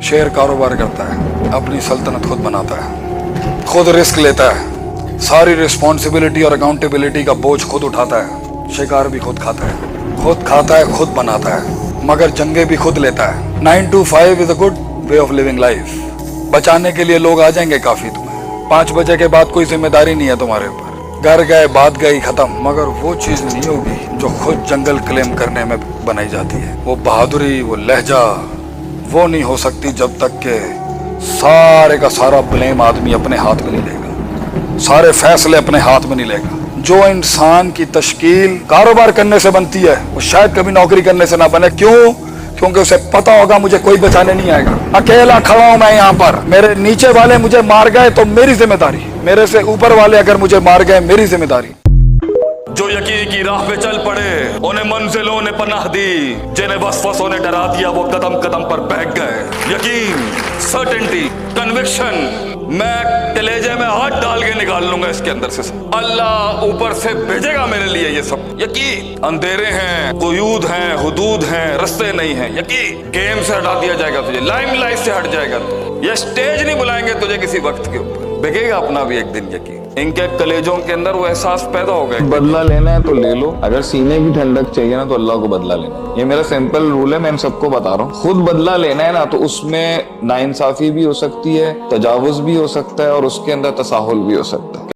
शेर कारोबार करता है, अपनी सल्तनत खुद बनाता है, खुद रिस्क लेता है, सारी रिस्पॉन्सिबिलिटी और अकाउंटेबिलिटी का बोझ खुद उठाता है, शिकार भी खुद खाता है, खुद बनाता है, मगर जंगे भी खुद लेता है। 9 to 5 is a good way of living life. बचाने के लिए लोग आ जाएंगे काफी तुम्हें, 5 बजे के बाद कोई जिम्मेदारी नहीं है तुम्हारे ऊपर, घर गए बात गई खत्म। मगर वो चीज नहीं होगी जो खुद जंगल क्लेम करने में बनाई जाती है। वो बहादुरी, वो लहजा, वो नहीं हो सकती जब तक के सारे का सारा ब्लेम आदमी अपने हाथ में नहीं लेगा, सारे फैसले अपने हाथ में नहीं लेगा। जो इंसान की तश्कील कारोबार करने से बनती है वो शायद कभी नौकरी करने से ना बने। क्यों? क्योंकि उसे पता होगा मुझे कोई बचाने नहीं आएगा, अकेला खड़ा हूं मैं यहाँ पर, मेरे नीचे वाले मुझे मार गए तो मेरी जिम्मेदारी, मेरे से ऊपर वाले अगर मुझे मार गए मेरी जिम्मेदारी। जो यकीन की राह पे चल पड़े उन्हें मंजिलों ने पनाह दी, जिन्हें वसवसों ने डरा दिया वो कदम कदम पर बहक गए। यकीन, सर्टेनिटी, कन्विक्शन, मैं कलेजे में हाथ डाल के निकाल लूंगा इसके अंदर से। अल्लाह ऊपर से भेजेगा मेरे लिए ये सब। यकीन, अंधेरे हैं, कुयूद हैं, हुदूद हैं, रास्ते नहीं हैं। यकीन, गेम से हटा दिया जाएगा तुझे, लाइमलाइट से हट जाएगा तू, ये स्टेज नहीं बुलाएंगे तुझे किसी वक्त के ऊपर, बिकेगा अपना भी एक दिन। यकीन, इनके कलेजों के अंदर वो एहसास पैदा हो गया, बदला लेना है तो ले लो, अगर सीने की ठंडक चाहिए ना तो अल्लाह को बदला लेना। ये मेरा सिंपल रूल है, मैं इन सबको बता रहा हूँ। खुद बदला लेना है ना तो उसमें नाइंसाफी भी हो सकती है, तजावुज भी हो सकता है और उसके अंदर तसाहुल भी हो सकता है।